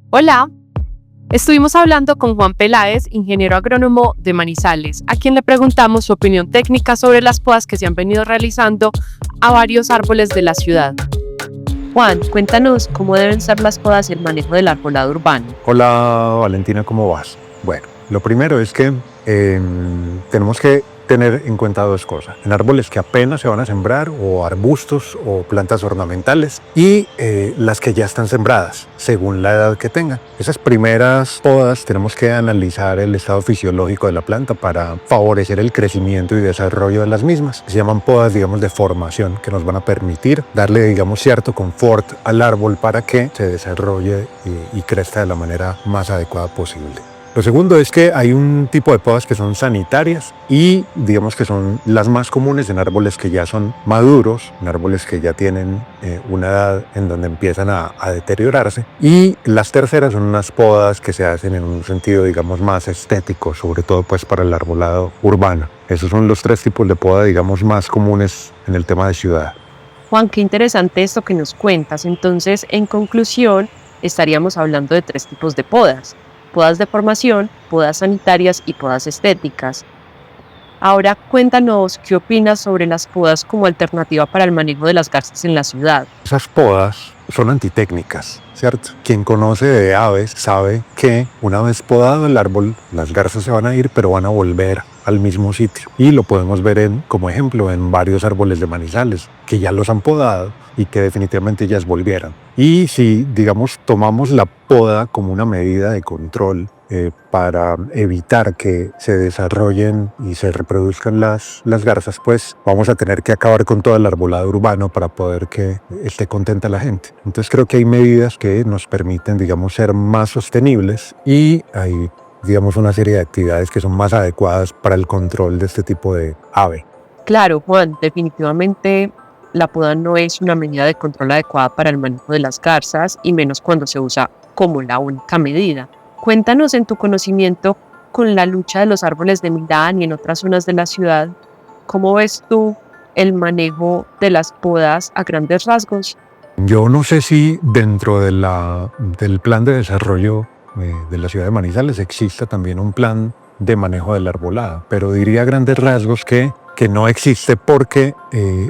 Hola, estuvimos hablando con Juan Peláez, ingeniero agrónomo de Manizales, a quien le preguntamos su opinión técnica sobre las podas que se han venido realizando a varios árboles de la ciudad. Juan, cuéntanos cómo deben ser las podas y el manejo del arbolado urbano. Hola Valentina, ¿cómo vas? Bueno, lo primero es que tenemos que tener en cuenta dos cosas. En árboles que apenas se van a sembrar, o arbustos o plantas ornamentales, y las que ya están sembradas, según la edad que tengan. Esas primeras podas tenemos que analizar el estado fisiológico de la planta para favorecer el crecimiento y desarrollo de las mismas. Se llaman podas, digamos, de formación, que nos van a permitir darle, digamos, cierto confort al árbol para que se desarrolle y crezca de la manera más adecuada posible. Lo segundo es que hay un tipo de podas que son sanitarias y digamos que son las más comunes en árboles que ya son maduros, en árboles que ya tienen una edad en donde empiezan a deteriorarse. Y las terceras son unas podas que se hacen en un sentido, digamos, más estético, sobre todo pues para el arbolado urbano. Esos son los tres tipos de poda, digamos, más comunes en el tema de ciudad. Juan, qué interesante esto que nos cuentas. Entonces, en conclusión, estaríamos hablando de tres tipos de podas: podas de formación, podas sanitarias y podas estéticas. Ahora cuéntanos qué opinas sobre las podas como alternativa para el manejo de las garzas en la ciudad. Esas podas son antitécnicas, ¿cierto? Quien conoce de aves sabe que una vez podado el árbol, las garzas se van a ir, pero van a volver al mismo sitio. Y lo podemos ver como ejemplo en varios árboles de Manizales, que ya los han podado y que definitivamente ya volvieran. Y si, digamos, tomamos la poda como una medida de control para evitar que se desarrollen y se reproduzcan las garzas, pues vamos a tener que acabar con todo el arbolado urbano para poder que esté contenta la gente. Entonces creo que hay medidas que nos permiten, digamos, ser más sostenibles, y hay, digamos, una serie de actividades que son más adecuadas para el control de este tipo de ave. Claro, Juan, definitivamente la poda no es una medida de control adecuada para el manejo de las garzas, y menos cuando se usa como la única medida. Cuéntanos, en tu conocimiento con la lucha de los árboles de Milán y en otras zonas de la ciudad, ¿cómo ves tú el manejo de las podas a grandes rasgos? Yo no sé si dentro del plan de desarrollo de la ciudad de Manizales exista también un plan de manejo de la arbolada, pero diría a grandes rasgos que no existe, porque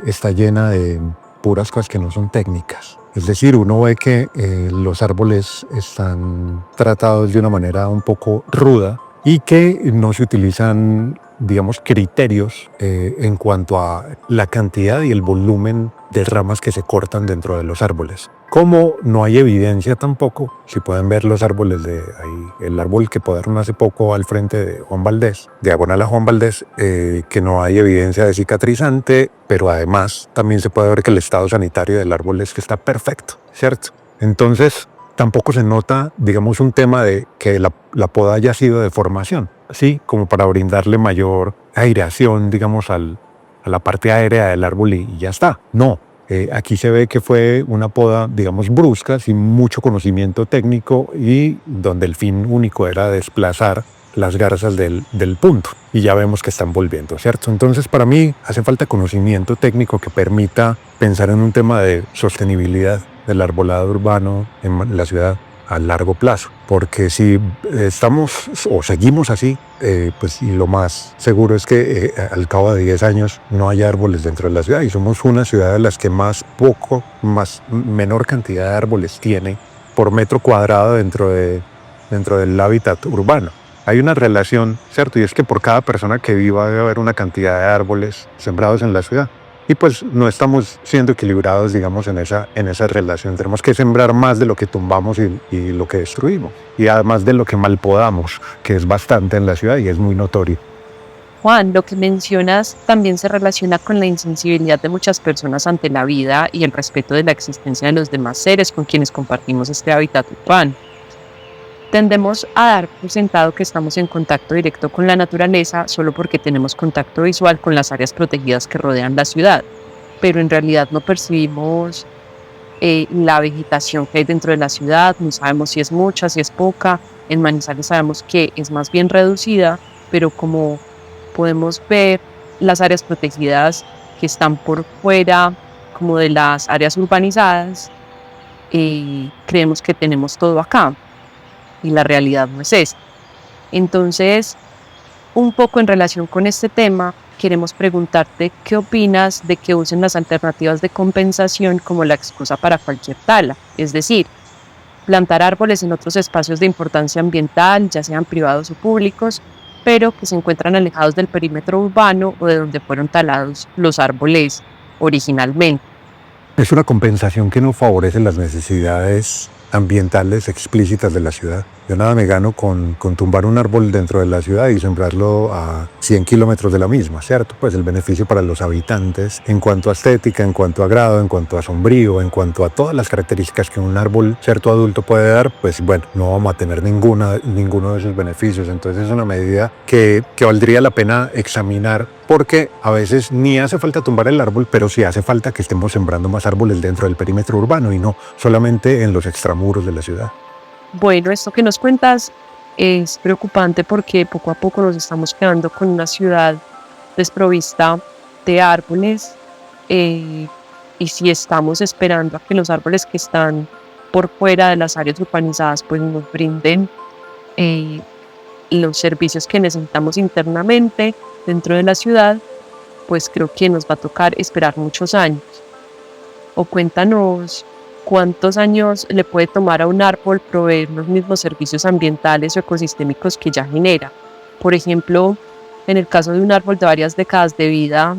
está llena de puras cosas que no son técnicas. Es decir, uno ve que los árboles están tratados de una manera un poco ruda y que no se utilizan, digamos, criterios en cuanto a la cantidad y el volumen de ramas que se cortan dentro de los árboles. Como no hay evidencia tampoco, si pueden ver los árboles de ahí, el árbol que podaron hace poco al frente de Juan Valdés, diagonal a Juan Valdés, que no hay evidencia de cicatrizante, pero además también se puede ver que el estado sanitario del árbol es que está perfecto, ¿cierto? Entonces tampoco se nota, digamos, un tema de que la poda haya sido de formación, así como para brindarle mayor aireación, digamos, a la parte aérea del árbol y ya está. No, aquí se ve que fue una poda, digamos, brusca, sin mucho conocimiento técnico, y donde el fin único era desplazar las garzas del punto, y ya vemos que están volviendo, ¿cierto? Entonces, para mí hace falta conocimiento técnico que permita pensar en un tema de sostenibilidad del arbolado urbano en la ciudad a largo plazo, porque si estamos o seguimos así, pues y lo más seguro es que al cabo de 10 años no haya árboles dentro de la ciudad, y somos una ciudad de las que menor cantidad de árboles tiene por metro cuadrado dentro del hábitat urbano. Hay una relación, ¿cierto? Y es que por cada persona que viva debe haber una cantidad de árboles sembrados en la ciudad. Y pues no estamos siendo equilibrados, digamos, en esa relación. Tenemos que sembrar más de lo que tumbamos y lo que destruimos. Y además de lo que malpodamos, que es bastante en la ciudad y es muy notorio. Juan, lo que mencionas también se relaciona con la insensibilidad de muchas personas ante la vida y el respeto de la existencia de los demás seres con quienes compartimos este hábitat urbano. Tendemos a dar por sentado que estamos en contacto directo con la naturaleza solo porque tenemos contacto visual con las áreas protegidas que rodean la ciudad, pero en realidad no percibimos la vegetación que hay dentro de la ciudad, no sabemos si es mucha, si es poca. En Manizales sabemos que es más bien reducida, pero como podemos ver, las áreas protegidas que están por fuera, como de las áreas urbanizadas, creemos que tenemos todo acá. y la realidad no es esta. Entonces, un poco en relación con este tema, queremos preguntarte qué opinas de que usen las alternativas de compensación como la excusa para cualquier tala, es decir, plantar árboles en otros espacios de importancia ambiental, ya sean privados o públicos, pero que se encuentran alejados del perímetro urbano o de donde fueron talados los árboles originalmente. Es una compensación que no favorece las necesidades ambientales explícitas de la ciudad. Yo nada me gano con tumbar un árbol dentro de la ciudad y sembrarlo a 100 kilómetros de la misma, ¿cierto? Pues el beneficio para los habitantes en cuanto a estética, en cuanto a grado, en cuanto a sombrío, en cuanto a todas las características que un árbol cierto adulto puede dar, pues bueno, no vamos a tener ninguno de esos beneficios. Entonces es una medida que valdría la pena examinar, porque a veces ni hace falta tumbar el árbol, pero sí hace falta que estemos sembrando más árboles dentro del perímetro urbano y no solamente en los extramuros de la ciudad. Bueno, esto que nos cuentas es preocupante porque poco a poco nos estamos quedando con una ciudad desprovista de árboles, y si estamos esperando a que los árboles que están por fuera de las áreas urbanizadas pues nos brinden eh, los servicios que necesitamos internamente dentro de la ciudad, pues creo que nos va a tocar esperar muchos años. O cuéntanos cuántos años le puede tomar a un árbol proveer los mismos servicios ambientales o ecosistémicos que ya genera. Por ejemplo, en el caso de un árbol de varias décadas de vida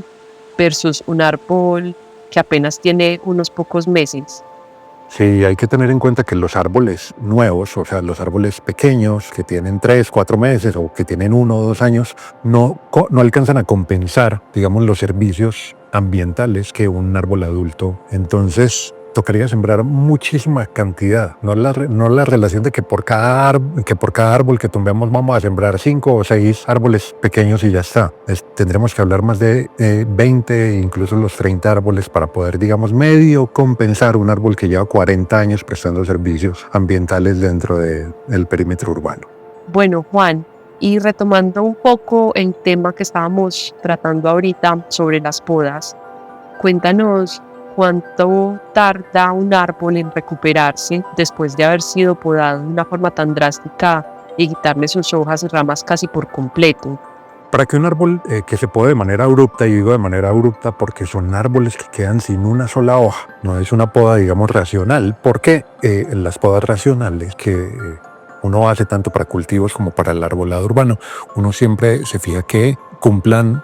versus un árbol que apenas tiene unos pocos meses. Sí, hay que tener en cuenta que los árboles nuevos, o sea, los árboles pequeños que tienen 3, 4 meses o que tienen 1 o 2 años, no alcanzan a compensar, digamos, los servicios ambientales que un árbol adulto. Entonces, tocaría sembrar muchísima cantidad, no la relación de que por cada árbol que tumbemos vamos a sembrar 5 o 6 árboles pequeños y ya está. Tendremos que hablar más de 20, incluso los 30 árboles para poder, digamos, medio compensar un árbol que lleva 40 años prestando servicios ambientales dentro del perímetro urbano. Bueno, Juan, y retomando un poco el tema que estábamos tratando ahorita sobre las podas, cuéntanos cuánto tarda un árbol en recuperarse después de haber sido podado de una forma tan drástica y quitarle sus hojas y ramas casi por completo. Para que un árbol que se pode de manera abrupta, y digo de manera abrupta porque son árboles que quedan sin una sola hoja, no es una poda, digamos, racional, porque las podas racionales que uno hace tanto para cultivos como para el arbolado urbano, uno siempre se fija que cumplan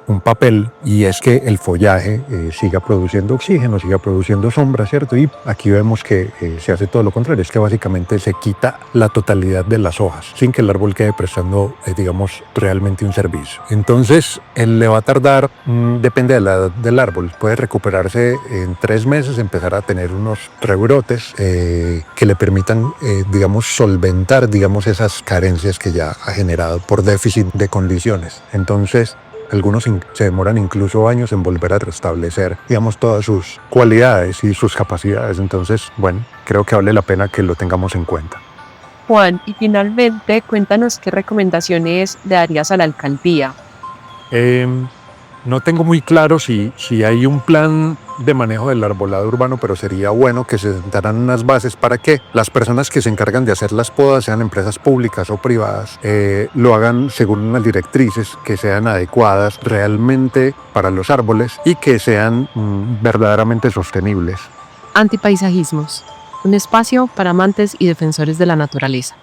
un papel, y es que el follaje siga produciendo oxígeno, siga produciendo sombra, ¿cierto? Y aquí vemos que se hace todo lo contrario, es que básicamente se quita la totalidad de las hojas sin que el árbol quede prestando, digamos, realmente un servicio. Entonces, él le va a tardar, depende de la edad del árbol, puede recuperarse en 3 meses, empezar a tener unos rebrotes que le permitan, digamos, solventar, digamos, esas carencias que ya ha generado por déficit de condiciones. Entonces, algunos se demoran incluso años en volver a restablecer, digamos, todas sus cualidades y sus capacidades. Entonces, bueno, creo que vale la pena que lo tengamos en cuenta. Juan, y finalmente, cuéntanos qué recomendaciones le darías a la alcaldía. No tengo muy claro si hay un plan de manejo del arbolado urbano, pero sería bueno que se sentaran unas bases para que las personas que se encargan de hacer las podas, sean empresas públicas o privadas, lo hagan según unas directrices que sean adecuadas realmente para los árboles y que sean verdaderamente sostenibles. Antipaisajismos, un espacio para amantes y defensores de la naturaleza.